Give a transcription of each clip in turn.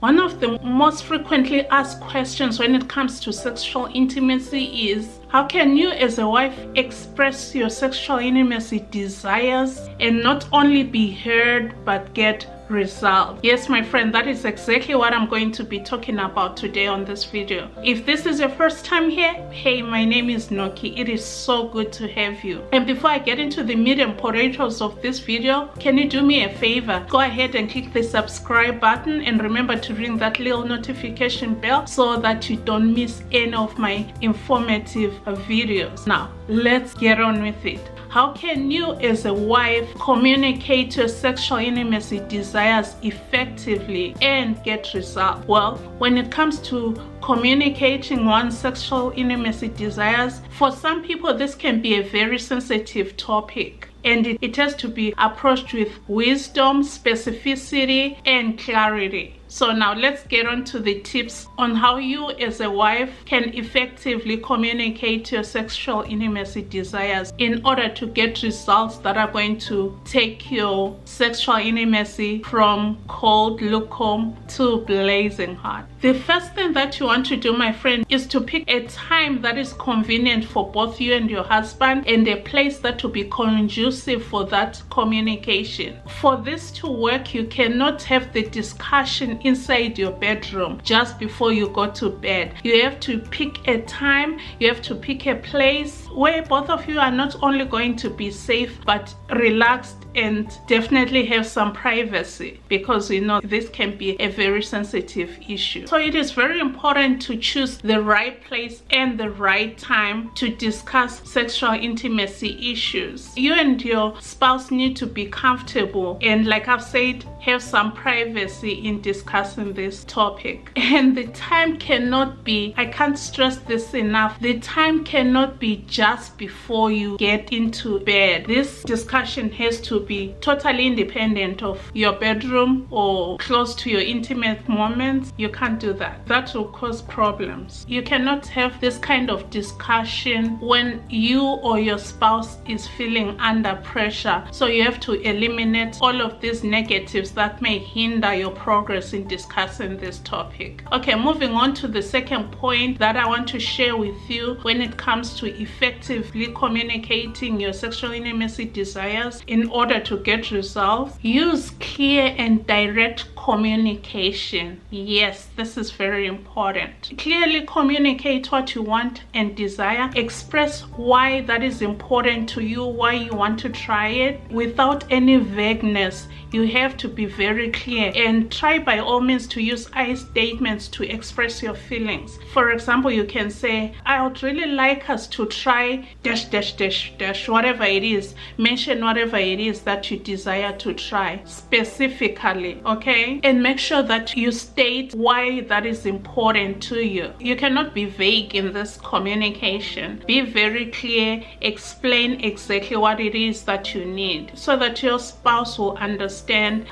One of the most frequently asked questions when it comes to sexual intimacy is, how can you as a wife express your sexual intimacy desires and not only be heard but get results? Yes, my friend, that is exactly what I'm going to be talking about today on this video. If this is your first time here, hey, my name is Nokie. It is so good to have you. And before I get into the meat and potatoes of this video, can you do me a favor? Go ahead and click the subscribe button and remember to ring that little notification bell so that you don't miss any of my informative videos. Now, let's get on with it. How can you as a wife communicate your sexual intimacy desires effectively and get results? Well, when it comes to communicating one's sexual intimacy desires, for some people this can be a very sensitive topic. And it has to be approached with wisdom, specificity, and clarity. So now let's get on to the tips on how you as a wife can effectively communicate your sexual intimacy desires in order to get results that are going to take your sexual intimacy from cold, lukewarm to blazing hot. The first thing that you want to do, my friend, is to pick a time that is convenient for both you and your husband and a place that will be conducive for that communication. For this to work, you cannot have the discussion inside your bedroom just before you go to bed. You have to pick a time, you have to pick a place where both of you are not only going to be safe but relaxed and definitely have some privacy, because you know this can be a very sensitive issue. So it is very important to choose the right place and the right time to discuss sexual intimacy issues. You and your spouse need to be comfortable and, like I've said, have some privacy in discussing this topic. And the time cannot be, I can't stress this enough, the time cannot be just before you get into bed. This discussion has to be totally independent of your bedroom or close to your intimate moments. You can't do that. That will cause problems. You cannot have this kind of discussion when you or your spouse is feeling under pressure. So you have to eliminate all of these negatives that may hinder your progress in discussing this topic. Okay, moving on to the second point that I want to share with you when it comes to effectively communicating your sexual intimacy desires in order to get results. Use clear and direct communication. Yes, this is very important. Clearly communicate what you want and desire. Express why that is important to you, why you want to try it, without any vagueness. You have to be very clear and try by all means to use I statements to express your feelings. For example, you can say, I would really like us to try dash dash dash dash, whatever it is. Mention whatever it is that you desire to try specifically, okay? And make sure that you state why that is important to you. You cannot be vague in this communication. Be very clear, explain exactly what it is that you need so that your spouse will understand.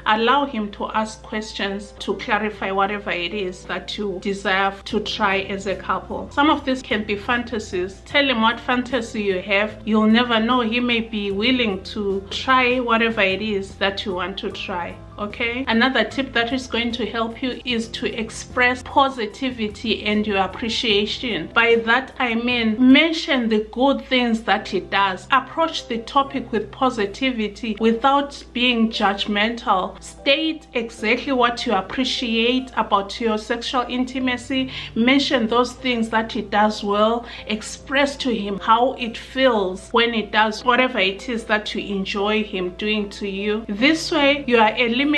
Allow him to ask questions to clarify whatever it is that you desire to try as a couple. Some of this can be fantasies. Tell him what fantasy you have. You'll never know, he may be willing to try whatever it is that you want to try. Okay, another tip that is going to help you is to express positivity and your appreciation. By that I mean mention the good things that he does. Approach the topic with positivity without being judgmental. State exactly what you appreciate about your sexual intimacy. Mention those things that he does well. Express to him how it feels when he does whatever it is that you enjoy him doing to you. This way you are eliminating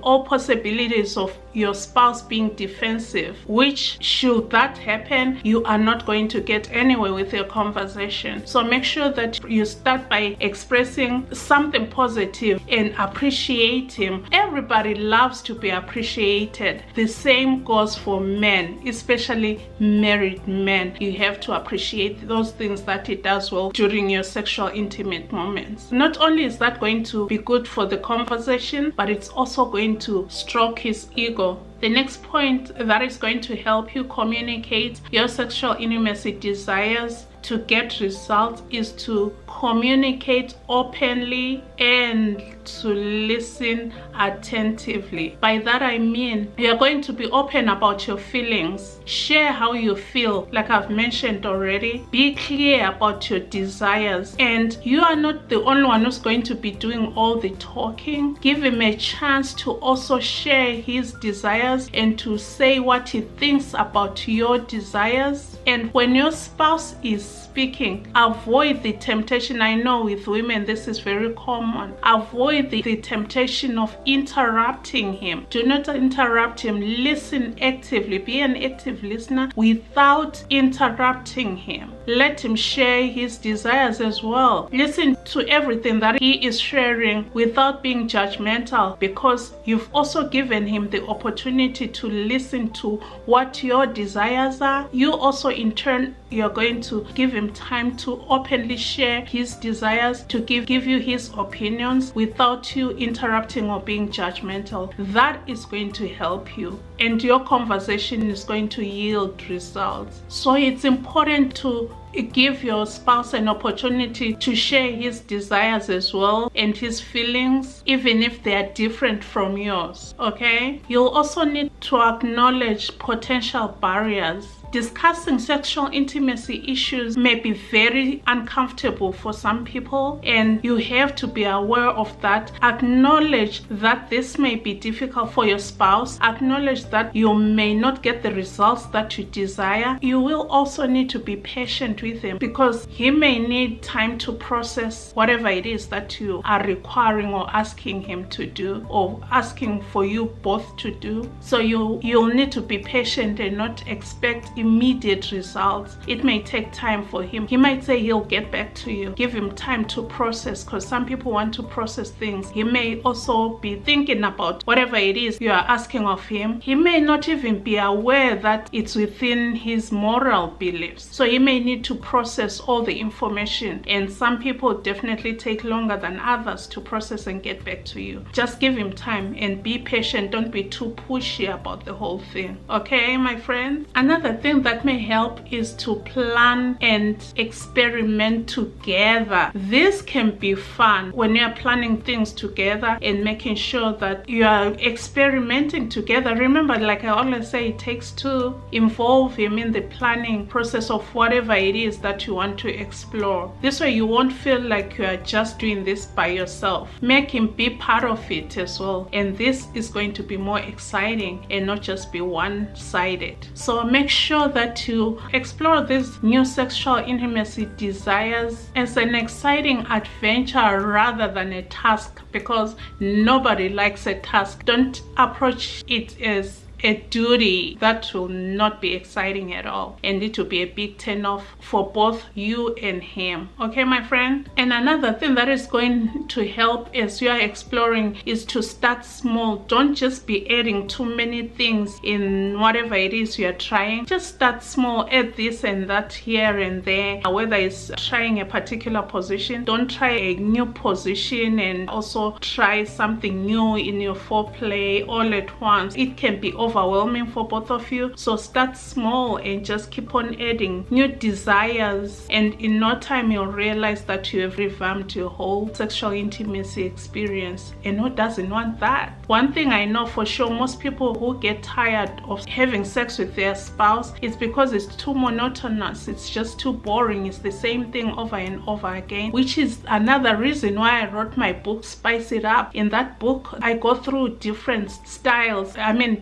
all possibilities of your spouse being defensive, which, should that happen, you are not going to get anywhere with your conversation. So make sure that you start by expressing something positive and appreciate him. Everybody loves to be appreciated. The same goes for men, especially married men. You have to appreciate those things that he does well during your sexual intimate moments. Not only is that going to be good for the conversation, but it's also going to stroke his ego. The next point that is going to help you communicate your sexual intimacy desires to get results is to communicate openly and to listen attentively. By that I mean you're going to be open about your feelings. Share how you feel, like I've mentioned already. Be clear about your desires. And you are not the only one who's going to be doing all the talking. Give him a chance to also share his desires and to say what he thinks about your desires. And when your spouse is speaking, avoid the temptation. I know with women this is very common. Avoid the temptation of interrupting him. Do not interrupt him. Listen actively. Be an active listener without interrupting him. Let him share his desires as well. Listen to everything that he is sharing without being judgmental, because you've also given him the opportunity to listen to what your desires are. You also in turn, you're going to give him time to openly share his desires, to give you his opinions without you interrupting or being judgmental. That is going to help you, and your conversation is going to yield results. So it's important to give your spouse an opportunity to share his desires as well and his feelings, even if they are different from yours. Okay? You'll also need to acknowledge potential barriers. Discussing sexual intimacy issues may be very uncomfortable for some people, and you have to be aware of that. Acknowledge that this may be difficult for your spouse. Acknowledge that you may not get the results that you desire. You will also need to be patient with him, because he may need time to process whatever it is that you are requiring or asking him to do, or asking for you both to do. So you'll need to be patient and not expect immediate results. It may take time for him. He might say he'll get back to you. Give him time to process, because some people want to process things. He may also be thinking about whatever it is you are asking of him. He may not even be aware that it's within his moral beliefs. So he may need to process all the information, and some people definitely take longer than others to process and get back to you. Just give him time and be patient. Don't be too pushy about the whole thing. Okay, my friends? Another thing that may help is to plan and experiment together. This can be fun when you're planning things together and making sure that you are experimenting together. Remember, like I always say, it takes two. Involve him in the planning process of whatever it is that you want to explore. This way you won't feel like you are just doing this by yourself. Make him be part of it as well, and this is going to be more exciting and not just be one-sided. So make sure that you explore these new sexual intimacy desires as an exciting adventure rather than a task, because nobody likes a task. Don't approach it as a duty. That will not be exciting at all, and it will be a big turn off for both you and him. Okay, my friend? And another thing that is going to help as you are exploring is to start small. Don't just be adding too many things in whatever it is you are trying. Just start small. Add this and that here and there. Whether it's trying a particular position, don't try a new position and also try something new in your foreplay all at once. It can be overwhelming for both of you. So start small and just keep on adding new desires, and in no time you'll realize that you have revamped your whole sexual intimacy experience. And who doesn't want that? One thing I know for sure, most people who get tired of having sex with their spouse is because it's too monotonous. It's just too boring. It's the same thing over and over again, which is another reason why I wrote my book, Spice It Up. In that book, I go through different styles,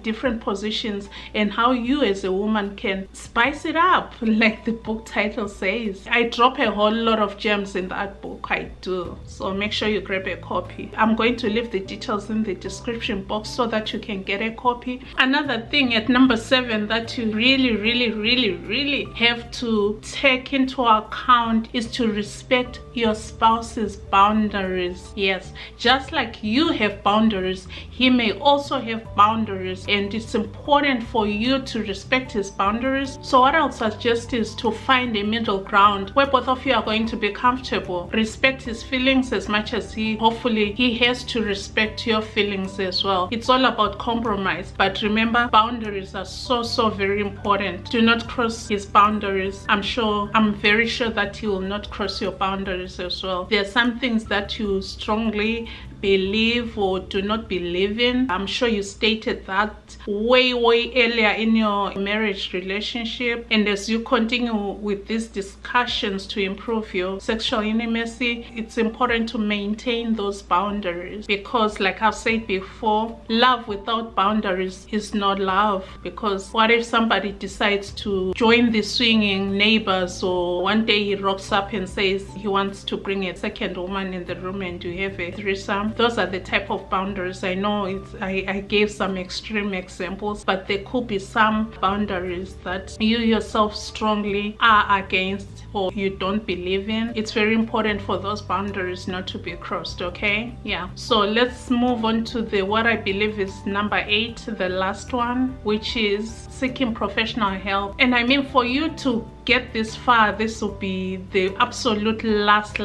different positions, and how you as a woman can spice it up, like the book title says. I drop a whole lot of gems in that book. I do. So make sure you grab a copy. I'm going to leave the details in the description box so that you can get a copy. Another thing at number 7 that you really have to take into account is to respect your spouse's boundaries. Yes, just like you have boundaries, he may also have boundaries, and it's important for you to respect his boundaries. So what I'll suggest is to find a middle ground where both of you are going to be comfortable. Respect his feelings as much as hopefully he has to respect your feelings as well. It's all about compromise, but remember, boundaries are so very important. Do not cross his boundaries. I'm very sure that he will not cross your boundaries as well. There are some things that you strongly believe or do not believe in. I'm sure you stated that way earlier in your marriage relationship. And as you continue with these discussions to improve your sexual intimacy, it's important to maintain those boundaries, because like I've said before, love without boundaries is not love. Because what if somebody decides to join the swinging neighbors, or one day he rocks up and says he wants to bring a second woman in the room and you have a threesome? Those are the type of boundaries. I know I gave some extreme examples, but there could be some boundaries that you yourself strongly are against or you don't believe in. It's very important for those boundaries not to be crossed. Okay, yeah, so let's move on to the what I believe is number 8, the last one, which is seeking professional help. And I mean, for you to get this far, this will be the absolute last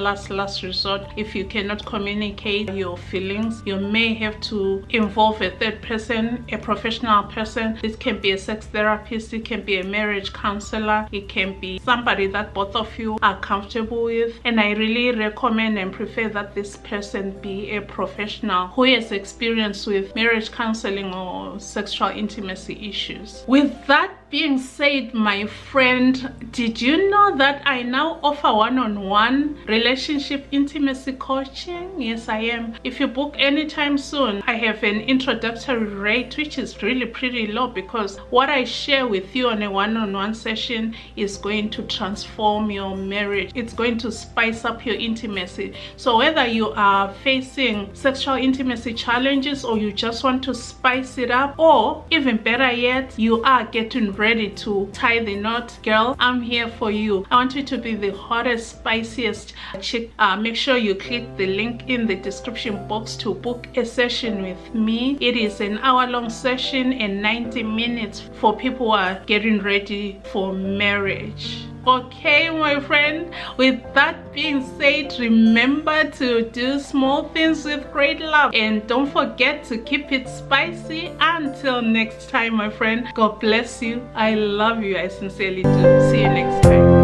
resort. If you cannot communicate your feelings, you may have to involve a third person, a professional person. This can be a sex therapist, it can be a marriage counselor, it can be somebody that both of you are comfortable with. And I really recommend and prefer that this person be a professional who has experience with marriage counseling or sexual intimacy issues. With that being said, my friend, did you know that I now offer one-on-one relationship intimacy coaching? Yes, I am. If you book anytime soon, I have an introductory rate which is really pretty low, because what I share with you on a one-on-one session is going to transform your marriage. It's going to spice up your intimacy. So whether you are facing sexual intimacy challenges, or you just want to spice it up, or even better yet, you are getting ready to tie the knot, girl, I'm here for you. I want you to be the hottest, spiciest chick. Make sure you click the link in the description box to book a session with me. It is an hour-long session and 90 minutes for people who are getting ready for marriage. Okay, my friend, with that being said, remember to do small things with great love, and don't forget to keep it spicy. Until next time, my friend, God bless you. I love you. I sincerely do. See you next time.